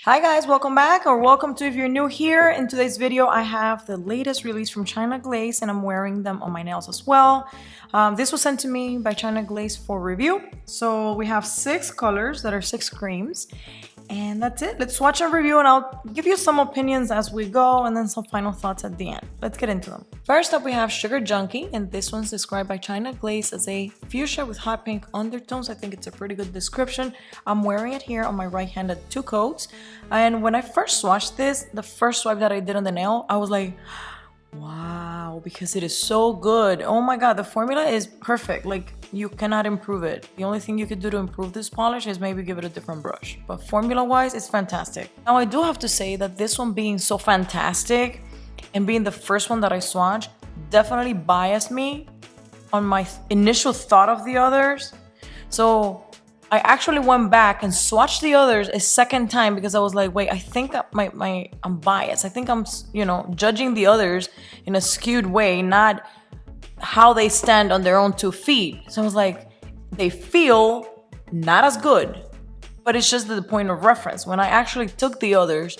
Hi guys, welcome back or welcome to if you're new here. In today's video, I have the latest release from China Glaze and I'm wearing them on my nails as well. This was sent to me by China Glaze for review. So we have 6 colors that are 6 creams. And that's it. Let's watch a review and I'll give you some opinions as we go and then some final thoughts at the end. Let's get into them. First up, we have Sugar Junkie, and this one's described by China Glaze as a fuchsia with hot pink undertones. I think it's a pretty good description. I'm wearing it here on my right hand at 2 coats. And when I first swatched this, the first swipe that I did on the nail, I was like, wow, because it is so good. Oh my god, the formula is perfect. Like, you cannot improve it. The only thing you could do to improve this polish is maybe give it a different brush. But formula-wise, it's fantastic. Now, I do have to say that this one being so fantastic and being the first one that I swatched definitely biased me on my initial thought of the others. So I actually went back and swatched the others a second time because I was like, wait, I think I'm biased. I think I'm, judging the others in a skewed way, not how they stand on their own 2 feet. So I was like, they feel not as good, but it's just the point of reference. When I actually took the others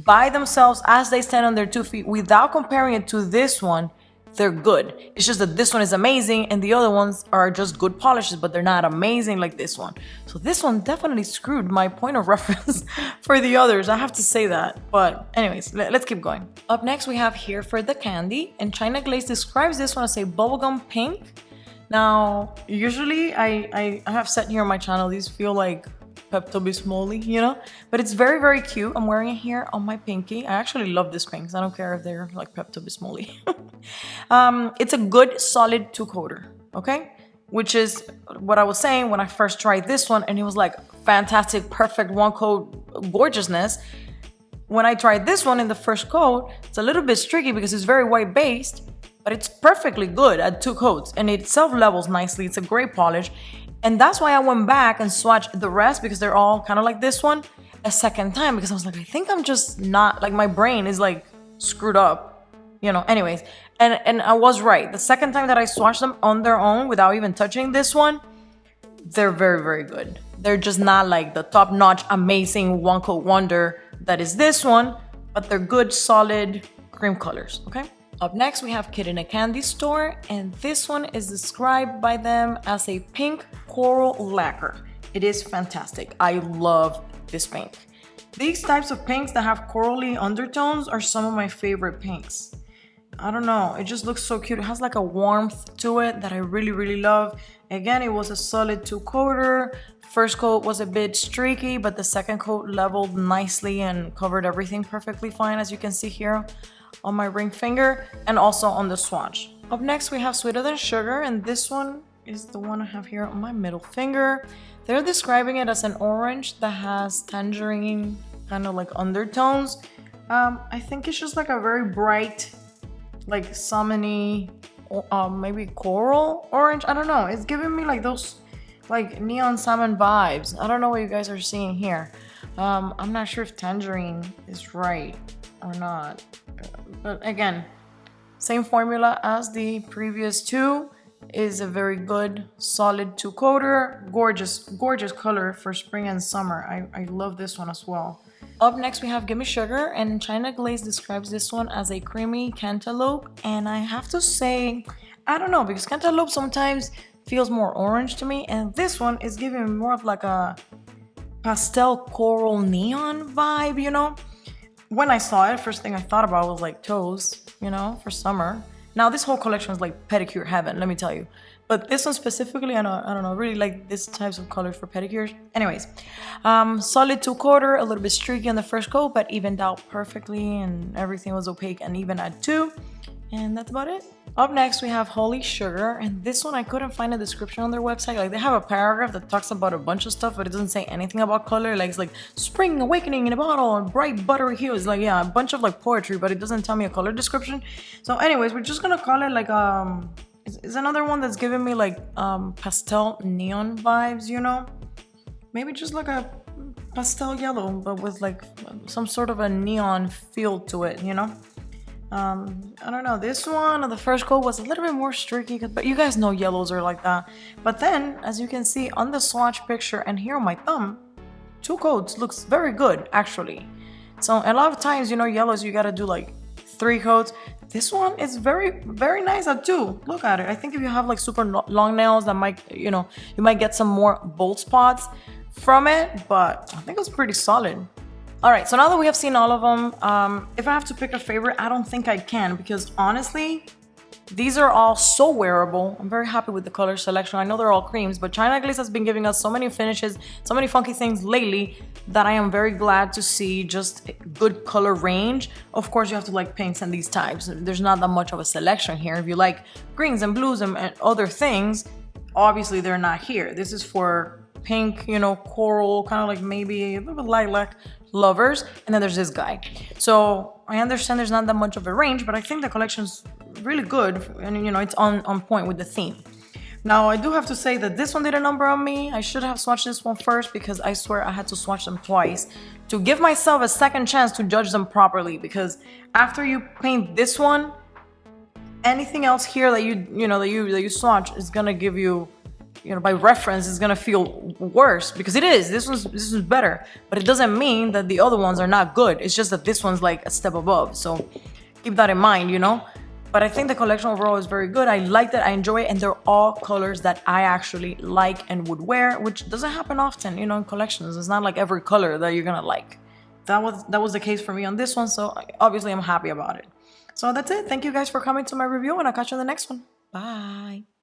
by themselves as they stand on their 2 feet without comparing it to this one, they're good. It's just that this one is amazing and the other ones are just good polishes, but they're not amazing like this one. So this one definitely screwed my point of reference for the others. I have to say that. But anyways, let's keep going. Up next, we have Here for the Candy, and China Glaze describes this one as a bubblegum pink. Now, usually I have said here on my channel, these feel like Pepto-Bismol, but it's very, very cute. I'm wearing it here on my pinky. I actually love this pink. I don't care if they're like Pepto-Bismol. It's a good solid 2-coater, okay? Which is what I was saying when I first tried this one, and it was like fantastic, perfect 1-coat gorgeousness. When I tried this one in the first coat, it's a little bit tricky because it's very white based, but it's perfectly good at 2 coats and it self-levels nicely. It's a great polish. And that's why I went back and swatched the rest, because they're all kind of like this one, a second time, because I was like, I think I'm just not, like, my brain is like screwed up, anyways. And I was right. The second time that I swatched them on their own without even touching this one, they're very, very good. They're just not like the top-notch, amazing 1-coat wonder that is this one, but they're good, solid cream colors, okay? Up next, we have Kid in a Candy Store, and this one is described by them as a pink coral lacquer. It is fantastic. I love this pink. These types of pinks that have corally undertones are some of my favorite pinks. I don't know, it just looks so cute. It has like a warmth to it that I really, really love. Again, it was a solid 2-coater. First coat was a bit streaky, but the second coat leveled nicely and covered everything perfectly fine, as you can see here on my ring finger and also on the swatch. Up next, we have Sweeter Than Sugar, and this one is the one I have here on my middle finger. They're describing it as an orange that has tangerine kind of like undertones. I think it's just like a very bright, like salmon-y, maybe coral orange. I don't know. It's giving me like those like neon salmon vibes. I don't know what you guys are seeing here. I'm not sure if tangerine is right or not. But again, same formula as the previous 2. Is a very good solid 2-coater. Gorgeous color for spring and summer. I love this one as well. Up next, we have Gimme Sugar, and China Glaze describes this one as a creamy cantaloupe, and I have to say, I don't know, because cantaloupe sometimes feels more orange to me, and this one is giving me more of like a pastel coral neon vibe, When I saw it, first thing I thought about was like toes, for summer. Now this whole collection is like pedicure heaven, let me tell you. But this one specifically, I don't know, really like this types of colors for pedicures. Anyways, solid 2-coater, a little bit streaky on the first coat, but evened out perfectly and everything was opaque and even at 2. And that's about it. Up next, we have Holy Sugar, and this one I couldn't find a description on their website. Like, they have a paragraph that talks about a bunch of stuff, but it doesn't say anything about color. Like, it's like spring awakening in a bottle and bright buttery hues. Like, yeah, a bunch of like poetry, but it doesn't tell me a color description. So anyways, we're just gonna call it like it's another one that's giving me like pastel neon vibes, Maybe just like a pastel yellow, but with like some sort of a neon feel to it, I don't know, this one on the first coat was a little bit more streaky, but you guys know yellows are like that. But then, as you can see on the swatch picture and here on my thumb, 2 coats looks very good, actually. So a lot of times, you know, yellows, you gotta do like 3 coats. This one is very, very nice at 2. Look at it. I think if you have like super long nails, that might, you know, you might get some more bold spots from it, but I think it's pretty solid. All right, so now that we have seen all of them, if I have to pick a favorite, I don't think I can, because honestly, these are all so wearable. I'm very happy with the color selection. I know they're all creams, but China Glaze has been giving us so many finishes, so many funky things lately, that I am very glad to see just a good color range. Of course, you have to like paints and these types. There's not that much of a selection here. If you like greens and blues and other things, obviously they're not here. This is for pink, you know, coral, kind of like maybe a little bit lilac lovers. And then there's this guy. So I understand there's not that much of a range, but I think the collection's really good, and you know, it's on point with the theme. Now I do have to say that this one did a number on me. I should have swatched this one first, because I swear I had to swatch them twice to give myself a second chance to judge them properly, because after you paint this one, anything else here that you swatch is gonna give you, you know, by reference, it's gonna feel worse, because it is. This is better, but it doesn't mean that the other ones are not good. It's just that this one's like a step above. So keep that in mind, you know. But I think the collection overall is very good. I like that, I enjoy it, and they're all colors that I actually like and would wear, which doesn't happen often, you know, in collections. It's not like every color that you're gonna like. That was the case for me on this one, so obviously I'm happy about it. So that's it. Thank you guys for coming to my review, and I'll catch you in the next one. Bye.